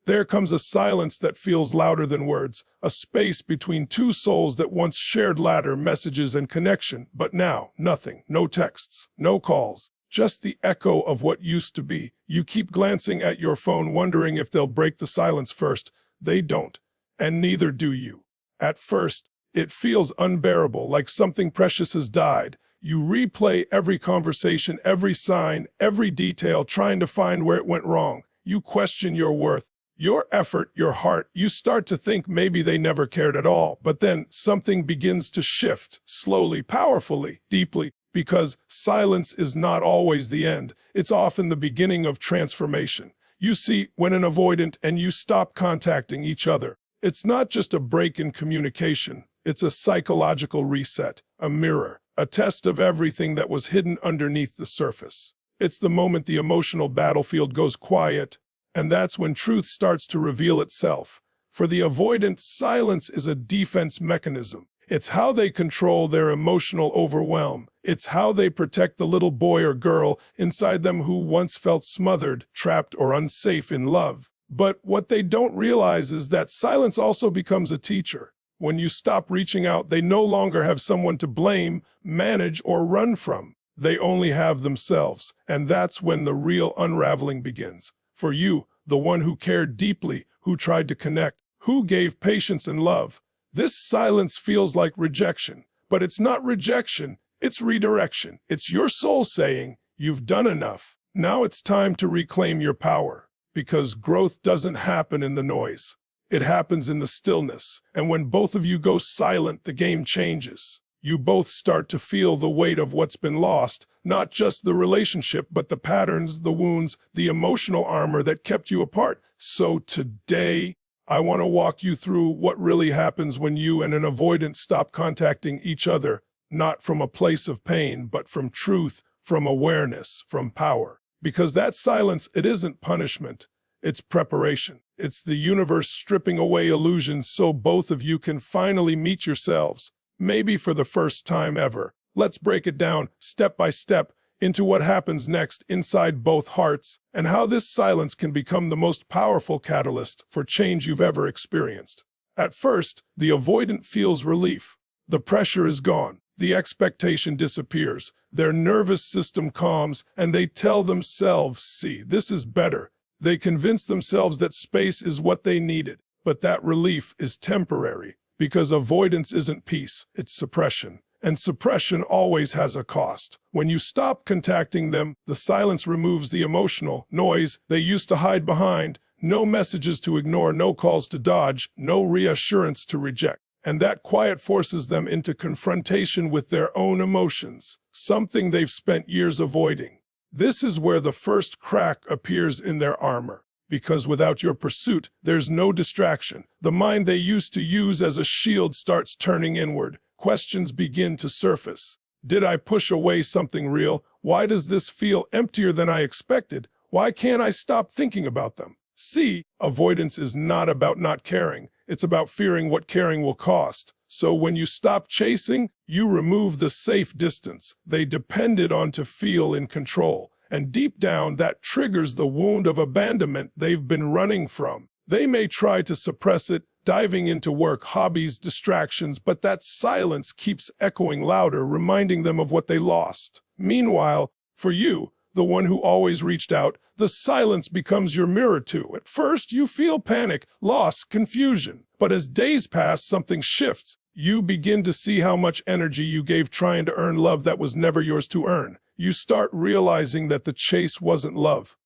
There comes a silence that feels louder than words, a space between two souls that once shared ladder, messages, and connection, but now, nothing, no texts, no calls, just the echo of what used to be. You keep glancing at your phone, wondering if they'll break the silence first. They don't, and neither do you. At first, it feels unbearable, like something precious has died. You replay every conversation, every sign, every detail, trying to find where it went wrong. You question your worth, your effort, your heart. You start to think maybe they never cared at all. But then something begins to shift, slowly, powerfully, deeply, because silence is not always the end. It's often the beginning of transformation. You see, when an avoidant and you stop contacting each other, it's not just a break in communication. It's a psychological reset, a mirror, a test of everything that was hidden underneath the surface. It's the moment the emotional battlefield goes quiet, and that's when truth starts to reveal itself. For the avoidant, silence is a defense mechanism. It's how they control their emotional overwhelm. It's how they protect the little boy or girl inside them who once felt smothered, trapped, or unsafe in love. But what they don't realize is that silence also becomes a teacher. When you stop reaching out, they no longer have someone to blame, manage, or run from. They only have themselves, and that's when the real unraveling begins. For you, the one who cared deeply, who tried to connect, who gave patience and love, this silence feels like rejection. But it's not rejection, it's redirection. It's your soul saying, you've done enough. Now it's time to reclaim your power, because growth doesn't happen in the noise. It happens in the stillness, and when both of you go silent, the game changes. You both start to feel the weight of what's been lost, not just the relationship, but the patterns, the wounds, the emotional armor that kept you apart. So today, I want to walk you through what really happens when you and an avoidant stop contacting each other, not from a place of pain, but from truth, from awareness, from power. Because that silence, it isn't punishment, it's preparation. It's the universe stripping away illusions so both of you can finally meet yourselves. Maybe for the first time ever. Let's break it down, step by step, into what happens next inside both hearts, and how this silence can become the most powerful catalyst for change you've ever experienced. At first, the avoidant feels relief. The pressure is gone. The expectation disappears. Their nervous system calms, and they tell themselves, see, this is better. They convince themselves that space is what they needed. But that relief is temporary. Because avoidance isn't peace, it's suppression. And suppression always has a cost. When you stop contacting them, the silence removes the emotional noise they used to hide behind. No messages to ignore, no calls to dodge, no reassurance to reject. And that quiet forces them into confrontation with their own emotions, something they've spent years avoiding. This is where the first crack appears in their armor. Because without your pursuit, there's no distraction. The mind they used to use as a shield starts turning inward. Questions begin to surface. Did I push away something real? Why does this feel emptier than I expected? Why can't I stop thinking about them? See, avoidance is not about not caring. It's about fearing what caring will cost. So when you stop chasing, you remove the safe distance they depended on to feel in control. And deep down, that triggers the wound of abandonment they've been running from. They may try to suppress it, diving into work, hobbies, distractions, but that silence keeps echoing louder, reminding them of what they lost. Meanwhile, for you, the one who always reached out, the silence becomes your mirror too. At first, you feel panic, loss, confusion. But as days pass, something shifts. You begin to see how much energy you gave trying to earn love that was never yours to earn. You start realizing that the chase wasn't love.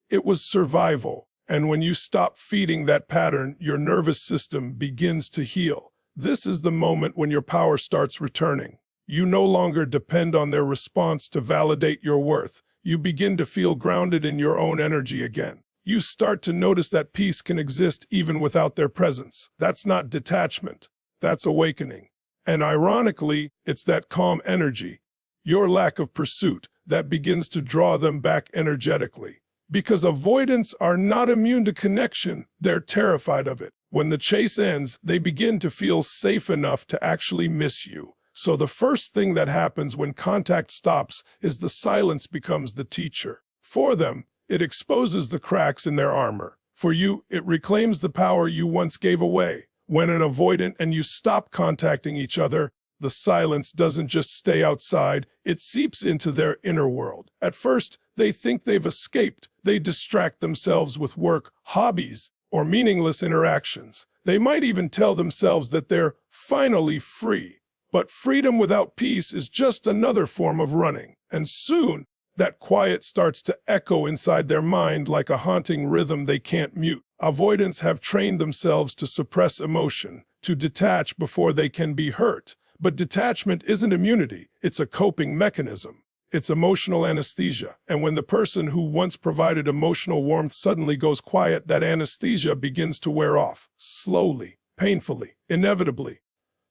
It was survival. And when you stop feeding that pattern, your nervous system begins to heal. This is the moment when your power starts returning. You no longer depend on their response to validate your worth. You begin to feel grounded in your own energy again. You start to notice that peace can exist even without their presence. That's not detachment. That's awakening. And ironically, it's that calm energy, your lack of pursuit, that begins to draw them back energetically. Because avoidants are not immune to connection, they're terrified of it. When the chase ends, they begin to feel safe enough to actually miss you. So the first thing that happens when contact stops is the silence becomes the teacher. For them, it exposes the cracks in their armor. For you, it reclaims the power you once gave away. When an avoidant and you stop contacting each other, the silence doesn't just stay outside, it seeps into their inner world. At first, they think they've escaped. They distract themselves with work, hobbies, or meaningless interactions. They might even tell themselves that they're finally free. But freedom without peace is just another form of running. And soon, that quiet starts to echo inside their mind like a haunting rhythm they can't mute. Avoidants have trained themselves to suppress emotion, to detach before they can be hurt. But detachment isn't immunity, it's a coping mechanism. It's emotional anesthesia, and when the person who once provided emotional warmth suddenly goes quiet, that anesthesia begins to wear off, slowly, painfully, inevitably.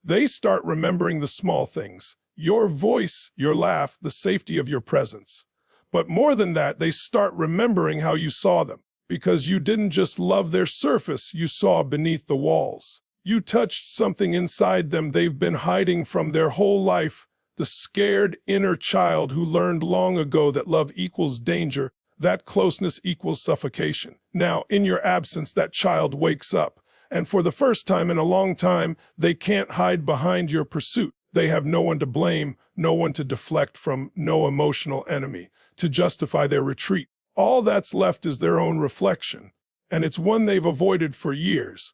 They start remembering the small things, your voice, your laugh, the safety of your presence. But more than that, they start remembering how you saw them, because you didn't just love their surface, you saw beneath the walls. You touched something inside them they've been hiding from their whole life, the scared inner child who learned long ago that love equals danger, that closeness equals suffocation. Now, in your absence, that child wakes up, and for the first time in a long time, they can't hide behind your pursuit. They have no one to blame, no one to deflect from, no emotional enemy to justify their retreat. All that's left is their own reflection, and it's one they've avoided for years.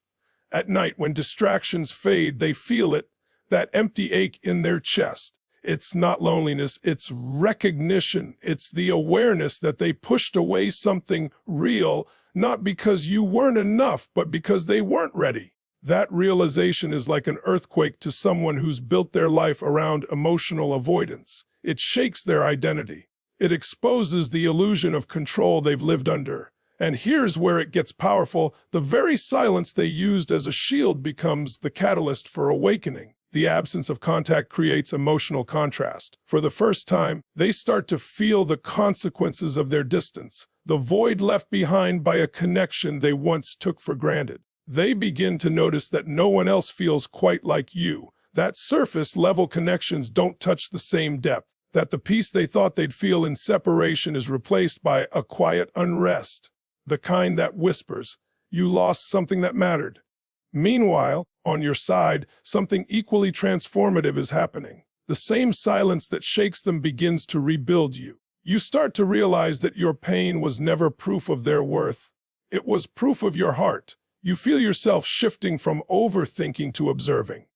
At night, when distractions fade, they feel it, that empty ache in their chest. It's not loneliness, it's recognition. It's the awareness that they pushed away something real, not because you weren't enough, but because they weren't ready. That realization is like an earthquake to someone who's built their life around emotional avoidance. It shakes their identity. It exposes the illusion of control they've lived under. And here's where it gets powerful. The very silence they used as a shield becomes the catalyst for awakening. The absence of contact creates emotional contrast. For the first time, they start to feel the consequences of their distance, the void left behind by a connection they once took for granted. They begin to notice that no one else feels quite like you, that surface-level connections don't touch the same depth, that the peace they thought they'd feel in separation is replaced by a quiet unrest, the kind that whispers, "You lost something that mattered." Meanwhile, on your side, something equally transformative is happening. The same silence that shakes them begins to rebuild you. You start to realize that your pain was never proof of their worth. It was proof of your heart. You feel yourself shifting from overthinking to observing,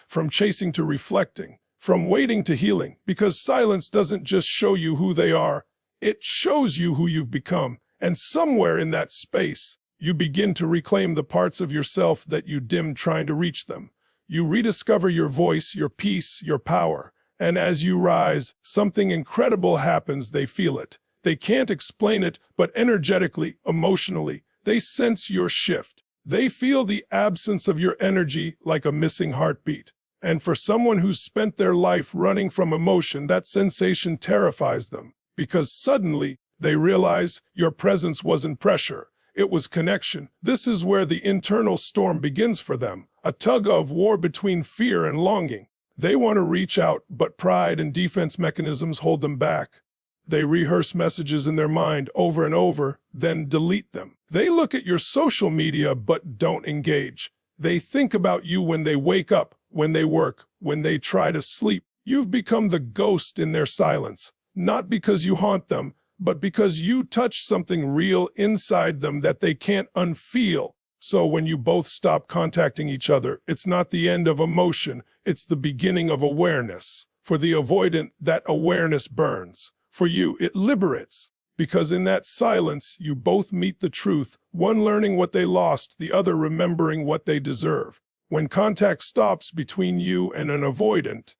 from chasing to reflecting, from waiting to healing, because silence doesn't just show you who they are, it shows you who you've become. And somewhere in that space, you begin to reclaim the parts of yourself that you dimmed trying to reach them. You rediscover your voice, your peace, your power. And as you rise, something incredible happens. They feel it. They can't explain it, but energetically, emotionally, they sense your shift. They feel the absence of your energy like a missing heartbeat. And for someone who's spent their life running from emotion, that sensation terrifies them, because suddenly they realize your presence wasn't pressure. It was connection. This is where the internal storm begins for them, a tug-of-war between fear and longing. They want to reach out, but pride and defense mechanisms hold them back. They rehearse messages in their mind over and over, then delete them. They look at your social media but don't engage. They think about you when they wake up, when they work, when they try to sleep. You've become the ghost in their silence, not because you haunt them, but because you touch something real inside them that they can't unfeel. So when you both stop contacting each other, it's not the end of emotion, it's the beginning of awareness. For the avoidant, that awareness burns. For you, it liberates. Because in that silence, you both meet the truth, one learning what they lost, the other remembering what they deserve. When contact stops between you and an avoidant,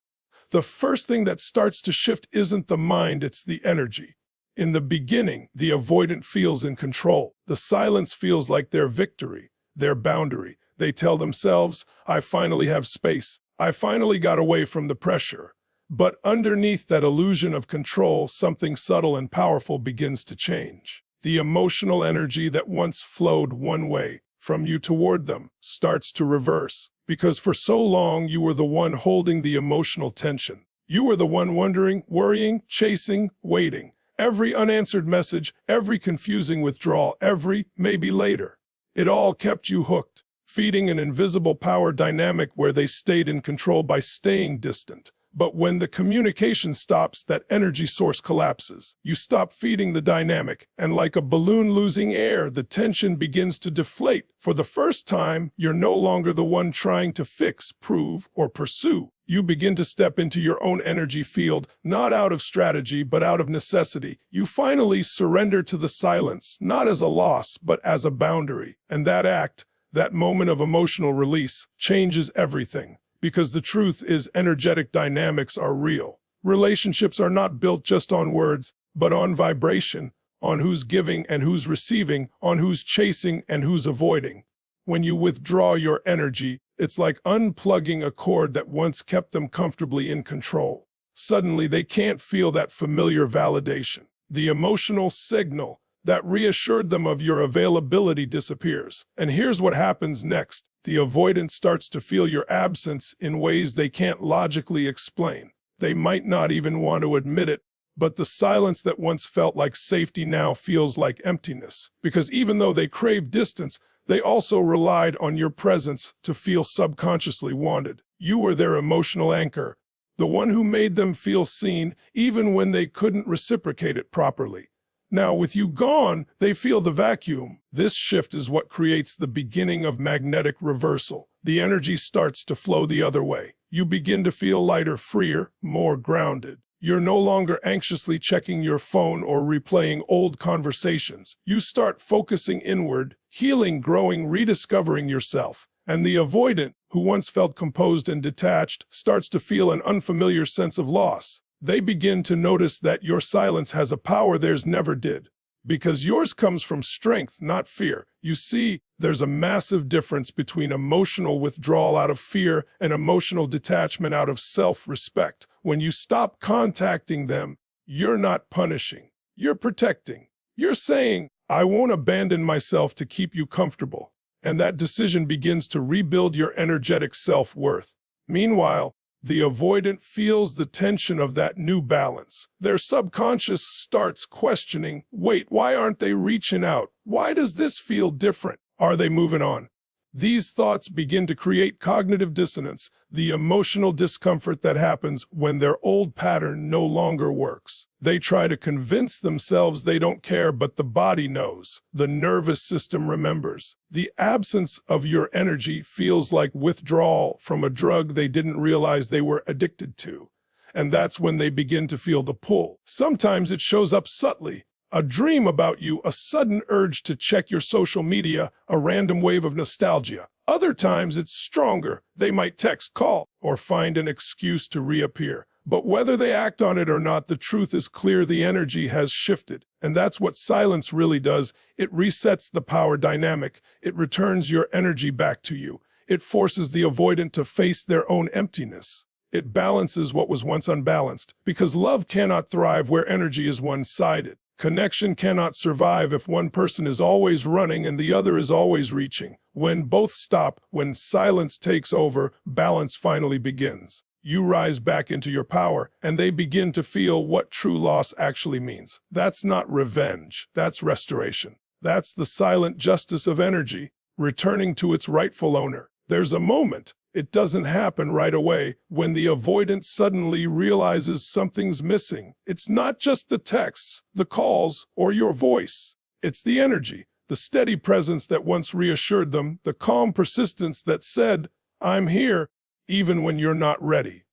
the first thing that starts to shift isn't the mind, it's the energy. In the beginning, the avoidant feels in control. The silence feels like their victory, their boundary. They tell themselves, "I finally have space. I finally got away from the pressure." But underneath that illusion of control, something subtle and powerful begins to change. The emotional energy that once flowed one way, from you toward them, starts to reverse. Because for so long, you were the one holding the emotional tension. You were the one wondering, worrying, chasing, waiting. Every unanswered message, every confusing withdrawal, every maybe later. It all kept you hooked, feeding an invisible power dynamic where they stayed in control by staying distant. But when the communication stops, that energy source collapses. You stop feeding the dynamic, and like a balloon losing air, the tension begins to deflate. For the first time, you're no longer the one trying to fix, prove, or pursue. You begin to step into your own energy field, not out of strategy, but out of necessity. You finally surrender to the silence, not as a loss, but as a boundary. And that act, that moment of emotional release, changes everything. Because the truth is, energetic dynamics are real. Relationships are not built just on words, but on vibration, on who's giving and who's receiving, on who's chasing and who's avoiding. When you withdraw your energy, it's like unplugging a cord that once kept them comfortably in control. Suddenly, they can't feel that familiar validation. The emotional signal that reassured them of your availability disappears. And here's what happens next. The avoidant starts to feel your absence in ways they can't logically explain. They might not even want to admit it, but the silence that once felt like safety now feels like emptiness. Because even though they crave distance, they also relied on your presence to feel subconsciously wanted. You were their emotional anchor, the one who made them feel seen even when they couldn't reciprocate it properly. Now, with you gone, they feel the vacuum. This shift is what creates the beginning of magnetic reversal. The energy starts to flow the other way. You begin to feel lighter, freer, more grounded. You're no longer anxiously checking your phone or replaying old conversations. You start focusing inward, healing, growing, rediscovering yourself. And the avoidant, who once felt composed and detached, starts to feel an unfamiliar sense of loss. They begin to notice that your silence has a power theirs never did, because yours comes from strength, not fear. You see, there's a massive difference between emotional withdrawal out of fear and emotional detachment out of self-respect. When you stop contacting them, you're not punishing, you're protecting. You're saying, I won't abandon myself to keep you comfortable. And that decision begins to rebuild your energetic self-worth. Meanwhile, the avoidant feels the tension of that new balance. Their subconscious starts questioning, wait, why aren't they reaching out? Why does this feel different? Are they moving on? These thoughts begin to create cognitive dissonance, the emotional discomfort that happens when their old pattern no longer works. They try to convince themselves they don't care, but the body knows. The nervous system remembers. The absence of your energy feels like withdrawal from a drug they didn't realize they were addicted to. And that's when they begin to feel the pull. Sometimes it shows up subtly. A dream about you, a sudden urge to check your social media, a random wave of nostalgia. Other times it's stronger. They might text, call, or find an excuse to reappear. But whether they act on it or not, the truth is clear: the energy has shifted. And that's what silence really does. It resets the power dynamic. It returns your energy back to you. It forces the avoidant to face their own emptiness. It balances what was once unbalanced, because love cannot thrive where energy is one-sided. Connection cannot survive if one person is always running and the other is always reaching. When both stop, when silence takes over, balance finally begins. You rise back into your power, and they begin to feel what true loss actually means. That's not revenge. That's restoration. That's the silent justice of energy, returning to its rightful owner. There's a moment. It doesn't happen right away, when the avoidant suddenly realizes something's missing. It's not just the texts, the calls, or your voice. It's the energy, the steady presence that once reassured them, the calm persistence that said, I'm here, even when you're not ready.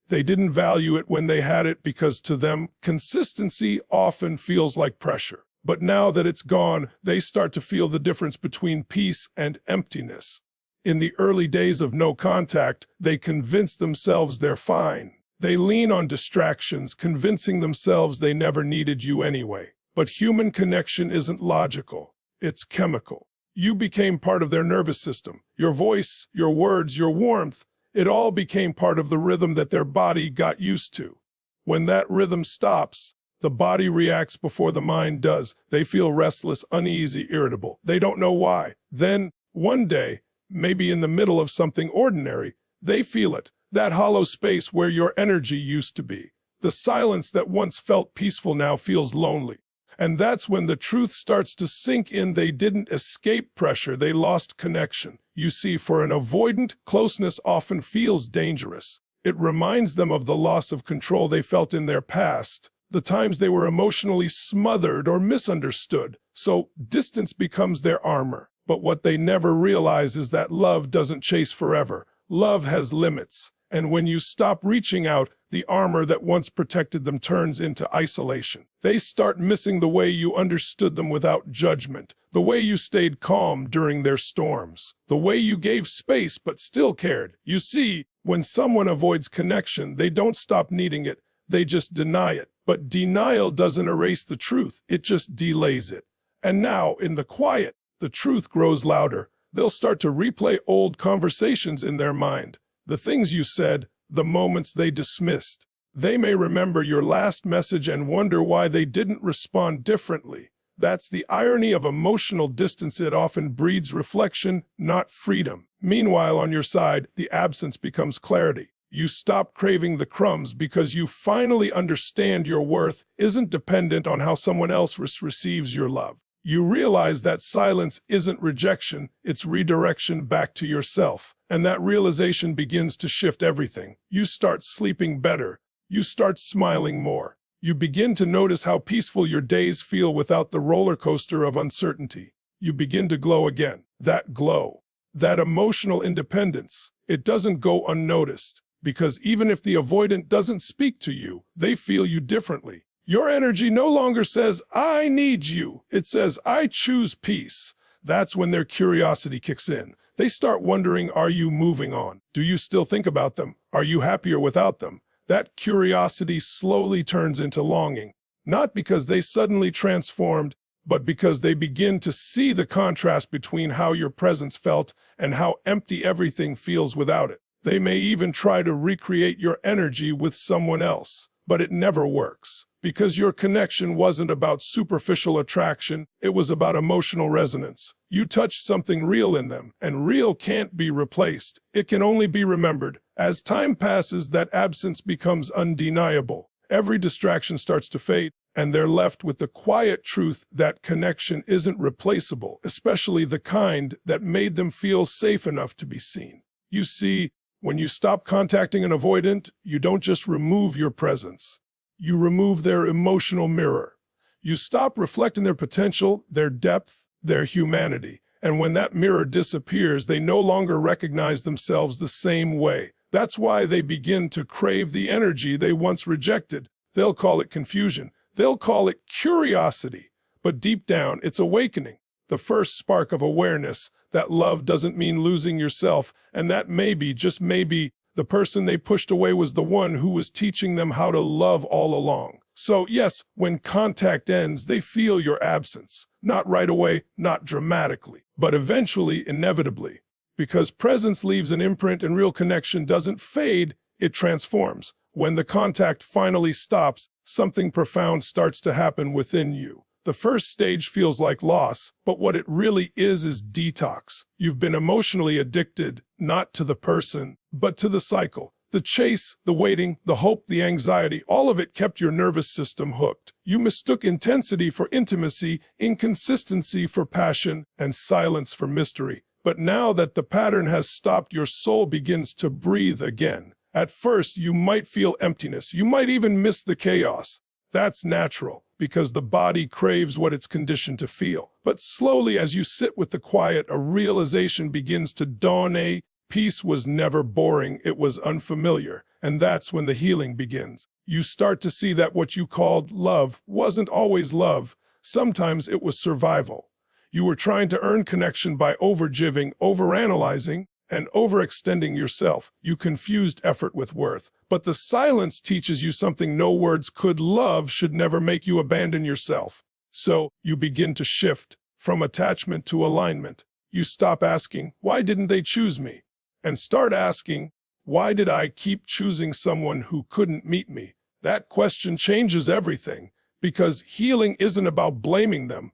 They didn't value it when they had it, because to them, consistency often feels like pressure. But now that it's gone, they start to feel the difference between peace and emptiness. In the early days of no contact, they convince themselves they're fine. They lean on distractions, convincing themselves they never needed you anyway. But human connection isn't logical. It's chemical. You became part of their nervous system. Your voice, your words, your warmth, it all became part of the rhythm that their body got used to. When that rhythm stops, the body reacts before the mind does. They feel restless, uneasy, irritable. They don't know why. Then, one day, maybe in the middle of something ordinary, they feel it, that hollow space where your energy used to be. The silence that once felt peaceful now feels lonely. And that's when the truth starts to sink in. They didn't escape pressure, they lost connection. You see, for an avoidant, closeness often feels dangerous. It reminds them of the loss of control they felt in their past, the times they were emotionally smothered or misunderstood. So distance becomes their armor. But what they never realize is that love doesn't chase forever. Love has limits. And when you stop reaching out, the armor that once protected them turns into isolation. They start missing the way you understood them without judgment, the way you stayed calm during their storms, the way you gave space but still cared. You see, when someone avoids connection, they don't stop needing it, they just deny it. But denial doesn't erase the truth, it just delays it. And now, in the quiet, the truth grows louder. They'll start to replay old conversations in their mind. The things you said, the moments they dismissed. They may remember your last message and wonder why they didn't respond differently. That's the irony of emotional distance. It often breeds reflection, not freedom. Meanwhile, on your side, the absence becomes clarity. You stop craving the crumbs because you finally understand your worth isn't dependent on how someone else receives your love. You realize that silence isn't rejection, it's redirection back to yourself. And that realization begins to shift everything. You start sleeping better. You start smiling more. You begin to notice how peaceful your days feel without the roller coaster of uncertainty. You begin to glow again. That glow, that emotional independence, it doesn't go unnoticed. Because even if the avoidant doesn't speak to you, they feel you differently. Your energy no longer says, I need you. It says, I choose peace. That's when their curiosity kicks in. They start wondering, are you moving on? Do you still think about them? Are you happier without them? That curiosity slowly turns into longing. Not because they suddenly transformed, but because they begin to see the contrast between how your presence felt and how empty everything feels without it. They may even try to recreate your energy with someone else, but it never works. Because your connection wasn't about superficial attraction, it was about emotional resonance. You touched something real in them, and real can't be replaced. It can only be remembered. As time passes, that absence becomes undeniable. Every distraction starts to fade, and they're left with the quiet truth that connection isn't replaceable, especially the kind that made them feel safe enough to be seen. You see, when you stop contacting an avoidant, you don't just remove your presence. You remove their emotional mirror. You stop reflecting their potential, their depth, their humanity. And when that mirror disappears, they no longer recognize themselves the same way. That's why they begin to crave the energy they once rejected. They'll call it confusion. They'll call it curiosity. But deep down, it's awakening. The first spark of awareness that love doesn't mean losing yourself, and that maybe, just maybe, the person they pushed away was the one who was teaching them how to love all along. So yes, when contact ends, they feel your absence. Not right away, not dramatically, but eventually, inevitably. Because presence leaves an imprint and real connection doesn't fade, it transforms. When the contact finally stops, something profound starts to happen within you. The first stage feels like loss, but what it really is detox. You've been emotionally addicted, not to the person, but to the cycle. The chase, the waiting, the hope, the anxiety, all of it kept your nervous system hooked. You mistook intensity for intimacy, inconsistency for passion, and silence for mystery. But now that the pattern has stopped, your soul begins to breathe again. At first, you might feel emptiness. You might even miss the chaos. That's natural, because the body craves what it's conditioned to feel. But slowly, as you sit with the quiet, a realization begins to dawn. Peace was never boring, it was unfamiliar. And that's when the healing begins. You start to see that what you called love wasn't always love. Sometimes it was survival. You were trying to earn connection by overgiving, overanalyzing, and overextending yourself. You confused effort with worth. But the silence teaches you something no words could. Love should never make you abandon yourself. So you begin to shift from attachment to alignment. You stop asking, why didn't they choose me? And start asking, why did I keep choosing someone who couldn't meet me? That question changes everything, because healing isn't about blaming them.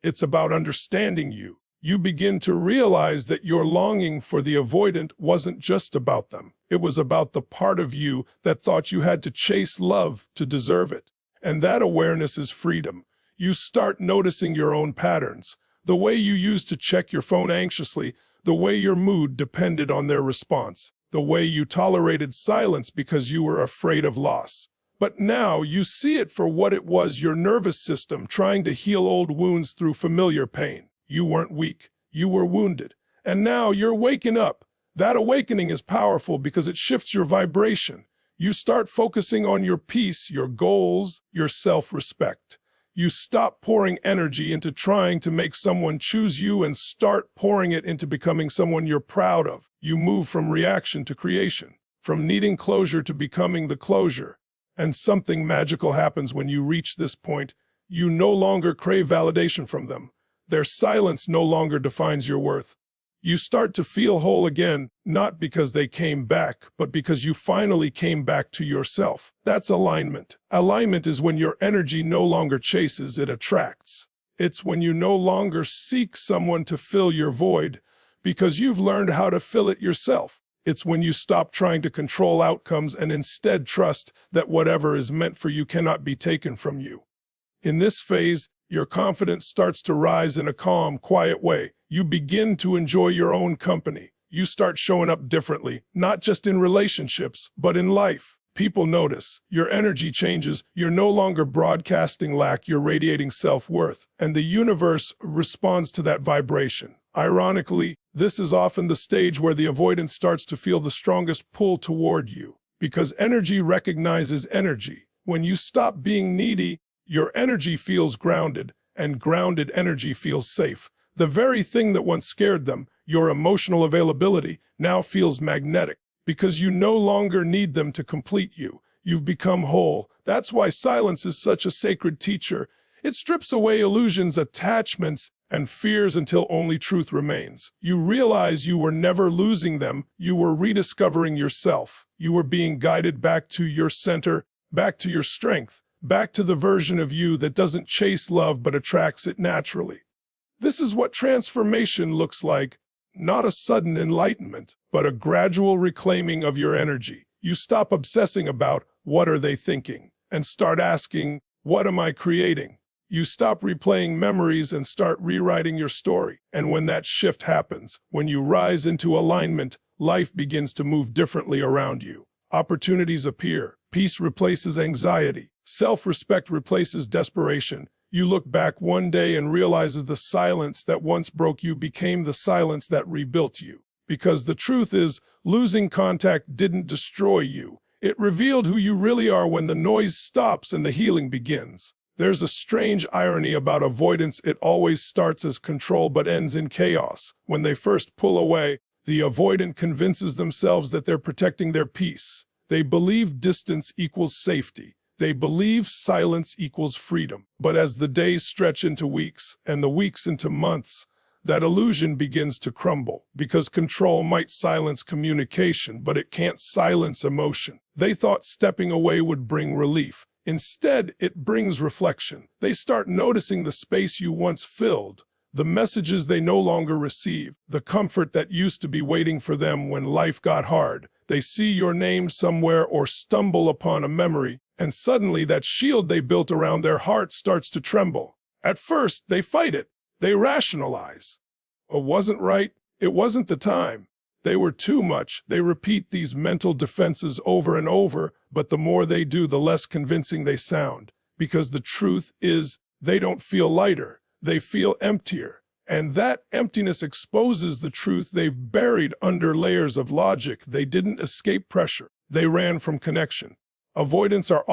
It's about understanding you. You begin to realize that your longing for the avoidant wasn't just about them. It was about the part of you that thought you had to chase love to deserve it. And that awareness is freedom. You start noticing your own patterns, the way you used to check your phone anxiously, the way your mood depended on their response, the way you tolerated silence because you were afraid of loss. But now you see it for what it was: your nervous system trying to heal old wounds through familiar pain. You weren't weak, you were wounded. And now you're waking up. That awakening is powerful because it shifts your vibration. You start focusing on your peace, your goals, your self-respect. You stop pouring energy into trying to make someone choose you and start pouring it into becoming someone you're proud of. You move from reaction to creation, from needing closure to becoming the closure. And something magical happens when you reach this point. You no longer crave validation from them. Their silence no longer defines your worth. You start to feel whole again, not because they came back, but because you finally came back to yourself. That's alignment. Alignment is when your energy no longer chases, it attracts. It's when you no longer seek someone to fill your void, because you've learned how to fill it yourself. It's when you stop trying to control outcomes and instead trust that whatever is meant for you cannot be taken from you. In this phase, your confidence starts to rise in a calm, quiet way. You begin to enjoy your own company. You start showing up differently, not just in relationships, but in life. People notice. Your energy changes. You're no longer broadcasting lack, you're radiating self-worth. And the universe responds to that vibration. Ironically, this is often the stage where the avoidant starts to feel the strongest pull toward you, because energy recognizes energy. When you stop being needy, your energy feels grounded, and grounded energy feels safe. The very thing that once scared them, your emotional availability, now feels magnetic, because you no longer need them to complete you. You've become whole. That's why silence is such a sacred teacher. It strips away illusions, attachments, and fears until only truth remains. You realize you were never losing them. You were rediscovering yourself. You were being guided back to your center, back to your strength, back to the version of you that doesn't chase love but attracts it naturally. This is what transformation looks like, not a sudden enlightenment, but a gradual reclaiming of your energy. You stop obsessing about what are they thinking and start asking, what am I creating? You stop replaying memories and start rewriting your story. And when that shift happens, when you rise into alignment, life begins to move differently around you. Opportunities appear. Peace replaces anxiety. Self-respect replaces desperation. You look back one day and realize that the silence that once broke you became the silence that rebuilt you. Because the truth is, losing contact didn't destroy you. It revealed who you really are when the noise stops and the healing begins. There's a strange irony about avoidance. It always starts as control but ends in chaos. When they first pull away, the avoidant convinces themselves that they're protecting their peace. They believe distance equals safety. They believe silence equals freedom. But as the days stretch into weeks and the weeks into months, that illusion begins to crumble, because control might silence communication, but it can't silence emotion. They thought stepping away would bring relief. Instead, it brings reflection. They start noticing the space you once filled, the messages they no longer receive, the comfort that used to be waiting for them when life got hard. They see your name somewhere or stumble upon a memory, and suddenly that shield they built around their heart starts to tremble. At first, they fight it. They rationalize. It wasn't right. It wasn't the time. They were too much. They repeat these mental defenses over and over, but the more they do, the less convincing they sound. Because the truth is, they don't feel lighter. They feel emptier. And that emptiness exposes the truth they've buried under layers of logic. They didn't escape pressure. They ran from connection. Avoidants are